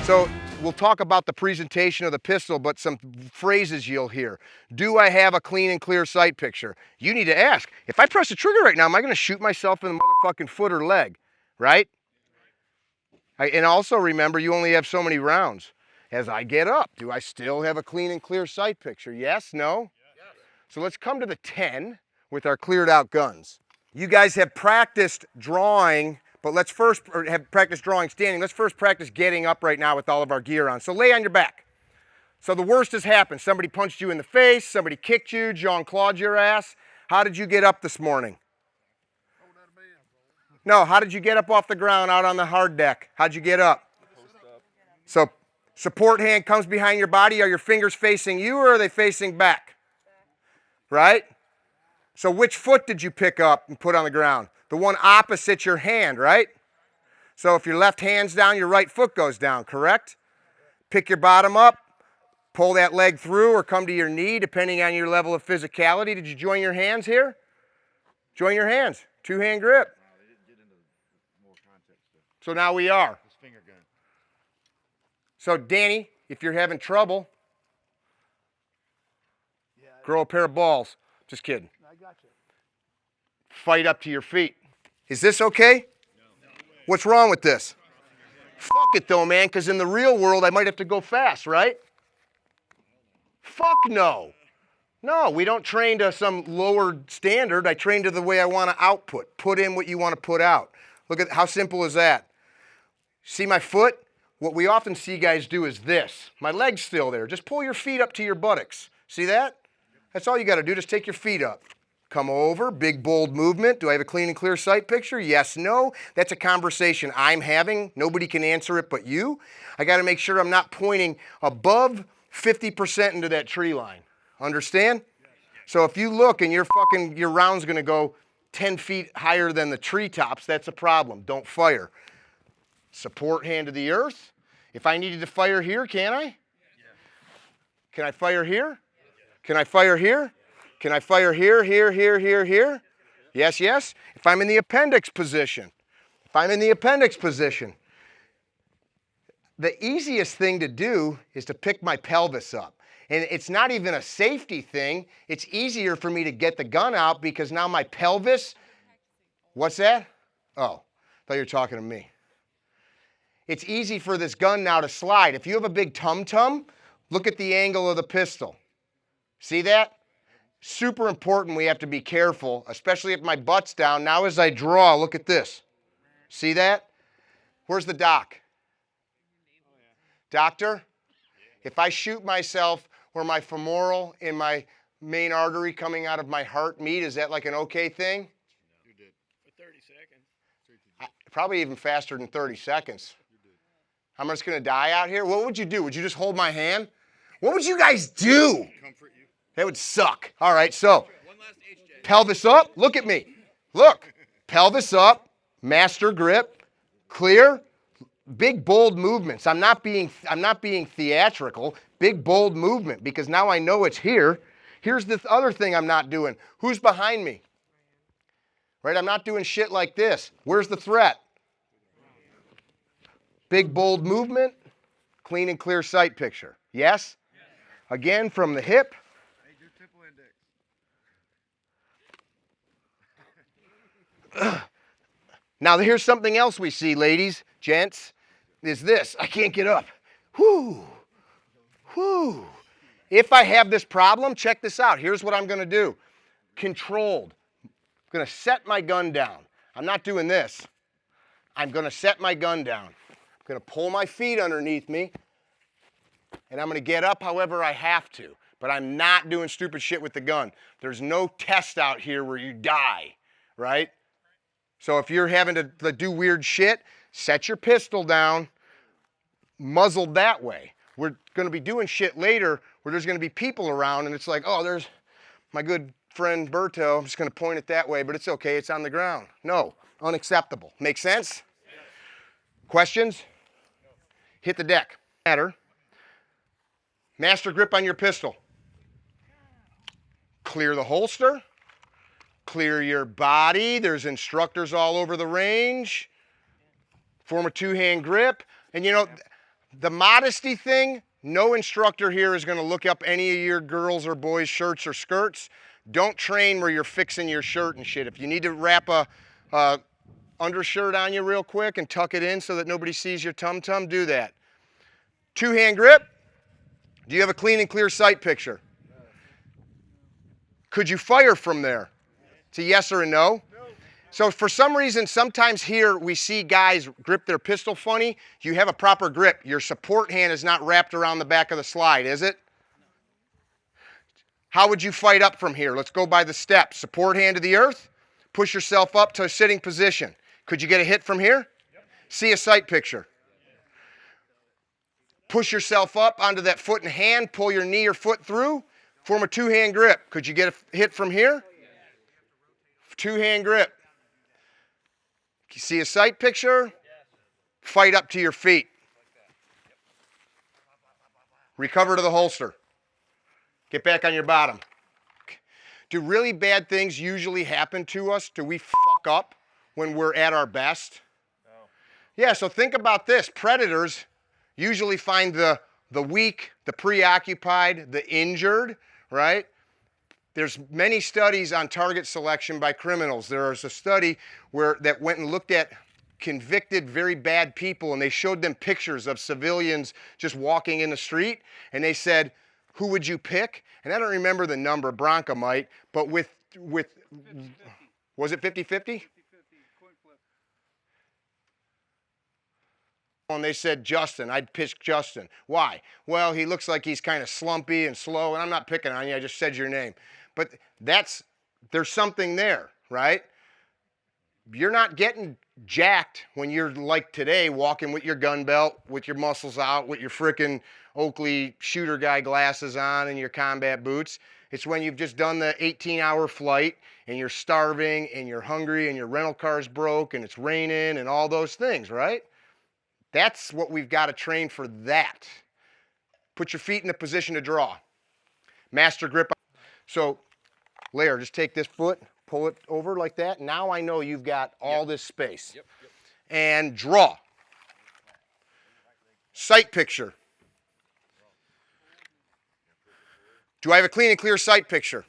So we'll talk about the presentation of the pistol, but some phrases you'll hear. Do I have a clean and clear sight picture? You need to ask, if I press the trigger right now, am I gonna shoot myself in the motherfucking foot or leg, right? And also remember, you only have so many rounds. As I get up, do I still have a clean and clear sight picture? Yes, no? Yes. So let's come to the 10 with our cleared out guns. You guys have practiced drawing, but let's first, or have practiced drawing standing. Let's first practice getting up right now with all of our gear on. So lay on your back. So the worst has happened. Somebody punched you in the face, somebody kicked you, Jean-Claude your ass. How did you get up this morning? No, how did you get up off the ground out on the hard deck? How'd you get up? So support hand comes behind your body. Are your fingers facing you or are they facing back? Right? So which foot did you pick up and put on the ground? The one opposite your hand, right? So if your left hand's down, your right foot goes down, correct? Pick your bottom up, pull that leg through or come to your knee depending on your level of physicality. Did you join your hands here? Join your hands. Two-hand grip. So now we are. So Danny, if you're having trouble, grow a pair of balls. Just kidding. I got you. Fight up to your feet. Is this okay? No. What's wrong with this? Fuck it though, man, because in the real world I might have to go fast, right? Fuck no. No, we don't train to some lower standard. I train to the way I want to output. Put in what you want to put out. Look at how simple is that? See my foot? What we often see guys do is this. My leg's still there. Just pull your feet up to your buttocks. See that? That's all you got to do. Just take your feet up. Come over. Big, bold movement. Do I have a clean and clear sight picture? Yes, no. That's a conversation I'm having. Nobody can answer it but you. I got to make sure I'm not pointing above 50% into that tree line. Understand? So if you look and your round's going to go 10 feet higher than the treetops, that's a problem. Don't fire. Support hand to the earth. If I needed to fire here, can I? Can I fire here? Can I fire here? Can I fire here, here, here, here, here? Yes, yes. If I'm in the appendix position. If I'm in the appendix position. The easiest thing to do is to pick my pelvis up. And it's not even a safety thing. It's easier for me to get the gun out because now my pelvis, what's that? Oh, I thought you were talking to me. It's easy for this gun now to slide. If you have a big tum-tum, look at the angle of the pistol. See that? Super important, we have to be careful, especially if my butt's down. Now as I draw, look at this. See that? Where's the doc? Doctor? If I shoot myself where my femoral and my main artery coming out of my heart meet, is that like an okay thing? You did. For 30 seconds. Probably even faster than 30 seconds. I'm just going to die out here? What would you do? Would you just hold my hand? What would you guys do? Comfort you. That would suck. All right, so pelvis up. Look at me. Look. Pelvis up. Master grip. Clear. Big, bold movements. I'm not being theatrical. Big, bold movement because now I know it's here. Here's the other thing I'm not doing. Who's behind me? Right? I'm not doing shit like this. Where's the threat? Big, bold movement. Clean and clear sight picture. Yes? Again, from the hip. Now here's something else we see, ladies, gents, is this. I can't get up. Whoo, whoo. If I have this problem, check this out. Here's what I'm going to do. Controlled. I'm going to set my gun down. I'm not doing this. I'm going to set my gun down. I'm going to pull my feet underneath me, and I'm going to get up however I have to. But I'm not doing stupid shit with the gun. There's no test out here where you die, right? So if you're having to do weird shit, set your pistol down, muzzled that way. We're going to be doing shit later where there's going to be people around and it's like, oh, there's my good friend Berto. I'm just going to point it that way, but it's okay. It's on the ground. No, unacceptable. Make sense? Questions? Hit the deck. Master grip on your pistol. Clear the holster. Clear your body. There's instructors all over the range. Form a two-hand grip. And you know, The modesty thing, no instructor here is going to look up any of your girls' or boys' shirts or skirts. Don't train where you're fixing your shirt and shit. If you need to wrap a undershirt on you real quick and tuck it in so that nobody sees your tum-tum, do that. Two-hand grip. Do you have a clean and clear sight picture? Could you fire from there? It's a yes or a no. So for some reason, sometimes here we see guys grip their pistol funny. You have a proper grip. Your support hand is not wrapped around the back of the slide, is it? How would you fight up from here? Let's go by the steps. Support hand to the earth. Push yourself up to a sitting position. Could you get a hit from here? Yep. See a sight picture. Push yourself up onto that foot and hand. Pull your knee or foot through. Form a two-hand grip. Could you get a hit from here? Two-hand grip. You see a sight picture? Fight up to your feet. Recover to the holster. Get back on your bottom. Do really bad things usually happen to us? Do we fuck up when we're at our best? No. Yeah, so think about this. Predators usually find the weak, the preoccupied, the injured, right? There's many studies on target selection by criminals. There was a study that went and looked at convicted, very bad people, and they showed them pictures of civilians just walking in the street, and they said, who would you pick? And I don't remember the number, Bronca might, but with 50-50. Was it 50-50? 50-50, coin flip. And they said Justin. I'd pick Justin. Why? Well, he looks like he's kind of slumpy and slow, and I'm not picking on you, I just said your name. But there's something there, right? You're not getting jacked when you're like today, walking with your gun belt, with your muscles out, with your frickin' Oakley shooter guy glasses on and your combat boots. It's when you've just done the 18-hour flight and you're starving and you're hungry and your rental car's broke and it's raining and all those things, right? That's what we've got to train for that. Put your feet in a position to draw. Master grip. So, Lair, just take this foot, pull it over like that. Now I know you've got all this space. Yep. And draw. Sight picture. Do I have a clean and clear sight picture?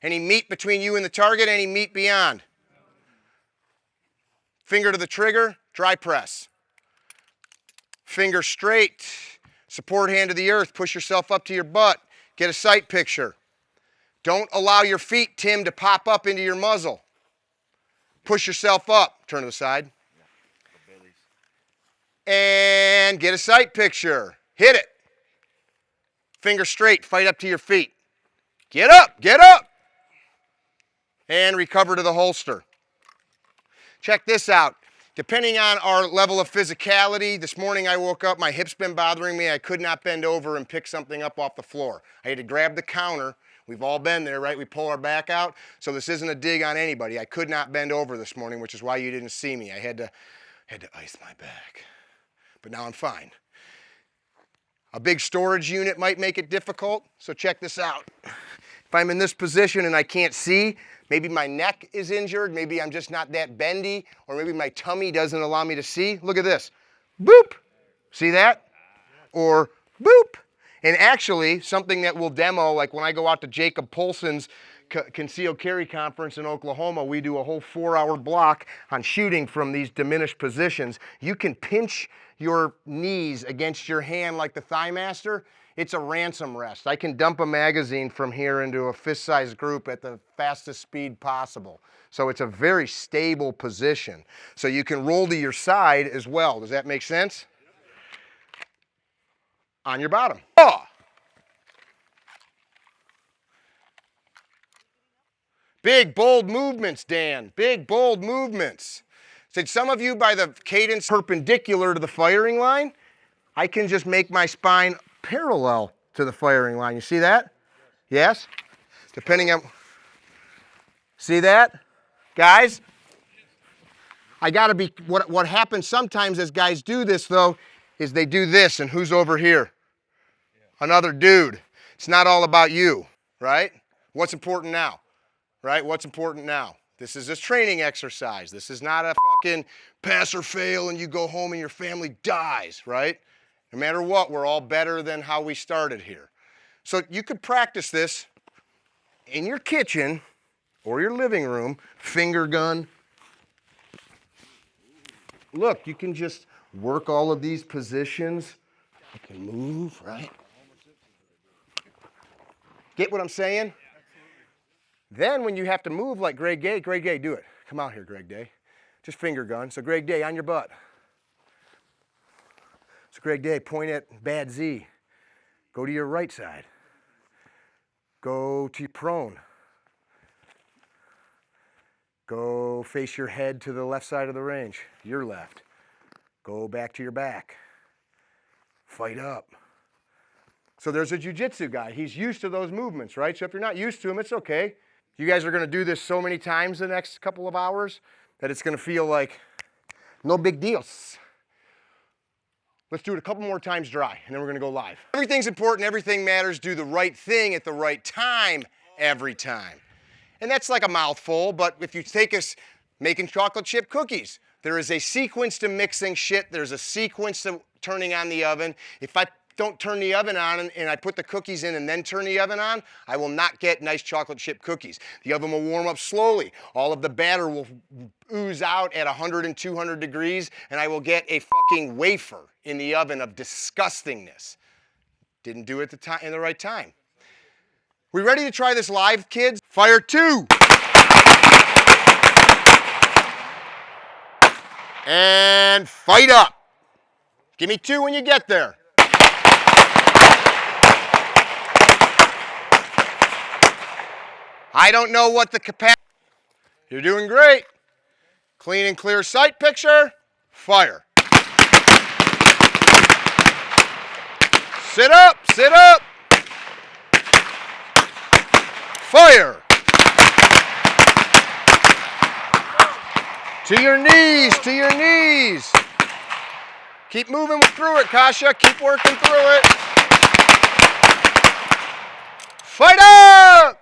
Any meat between you and the target? Any meat beyond? Finger to the trigger, dry press. Finger straight. Support hand to the earth. Push yourself up to your butt. Get a sight picture. Don't allow your feet, Tim, to pop up into your muzzle. Push yourself up. Turn to the side. And get a sight picture. Hit it. Finger straight. Fight up to your feet. Get up. Get up. And recover to the holster. Check this out. Depending on our level of physicality, this morning I woke up, my hip's been bothering me. I could not bend over and pick something up off the floor. I had to grab the counter. We've all been there, right? We pull our back out. So this isn't a dig on anybody. I could not bend over this morning, which is why you didn't see me. I had to ice my back. But now I'm fine. A big storage unit might make it difficult, so check this out. If I'm in this position and I can't see, maybe my neck is injured, maybe I'm just not that bendy, or maybe my tummy doesn't allow me to see. Look at this. Boop. See that? Or boop. And actually, something that we'll demo, like when I go out to Jacob Polson's concealed carry conference in Oklahoma, we do a whole 4-hour block on shooting from these diminished positions. You can pinch your knees against your hand like the Thigh Master. It's a ransom rest. I can dump a magazine from here into a fist-sized group at the fastest speed possible. So it's a very stable position. So you can roll to your side as well. Does that make sense? On your bottom. Oh. Big, bold movements, Dan. Big, bold movements. Said some of you, by the cadence perpendicular to the firing line, I can just make my spine parallel to the firing line. You see that? Yes? Depending on... See that? Guys? I got to be... What happens sometimes as guys do this, though, is they do this, and who's over here? Another dude. It's not all about you, right? What's important now? Right? What's important now? This is a training exercise. This is not a fucking pass or fail and you go home and your family dies, right? No matter what, we're all better than how we started here. So you could practice this in your kitchen or your living room, finger gun. Look, you can just work all of these positions. You can move, right? Get what I'm saying? Then when you have to move like Greg Day, do it. Come out here, Greg Day. Just finger gun. So Greg Day, on your butt. So Greg Day, point at bad Z. Go to your right side. Go to prone. Go face your head to the left side of the range, your left. Go back to your back. Fight up. So there's a jiu-jitsu guy. He's used to those movements, right? So if you're not used to them, it's okay. You guys are going to do this so many times the next couple of hours that it's going to feel like no big deals. Let's do it a couple more times dry, and then we're going to go live. Everything's important. Everything matters. Do the right thing at the right time every time. And that's like a mouthful, but if you take us making chocolate chip cookies, there is a sequence to mixing shit. There's a sequence to turning on the oven. If I don't turn the oven on and I put the cookies in and then turn the oven on, I will not get nice chocolate chip cookies. The oven will warm up slowly. All of the batter will ooze out at 100 and 200 degrees, and I will get a fucking wafer in the oven of disgustingness. Didn't do it in the right time. We ready to try this live, kids? Fire 2. And fight up. Give me 2 when you get there. I don't know what the capacity. You're doing great. Clean and clear sight picture. Fire. Sit up, sit up. Fire. To your knees, to your knees. Keep moving through it, Kasha. Keep working through it. Fight up!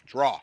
Draw.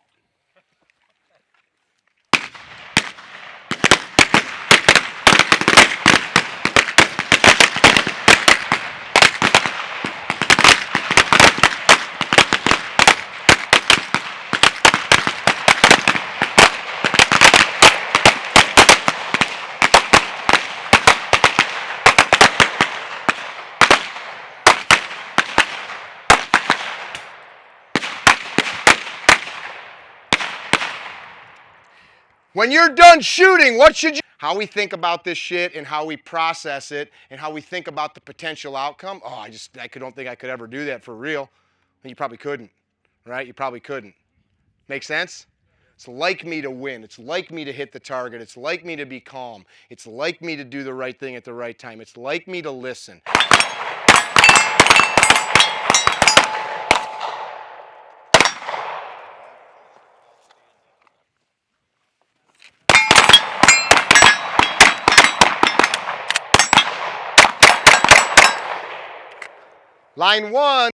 When you're done shooting, what should you... How we think about this shit and how we process it and how we think about the potential outcome. Oh, I don't think I could ever do that for real. And you probably couldn't, right? You probably couldn't. Make sense? It's like me to win. It's like me to hit the target. It's like me to be calm. It's like me to do the right thing at the right time. It's like me to listen. Line 1.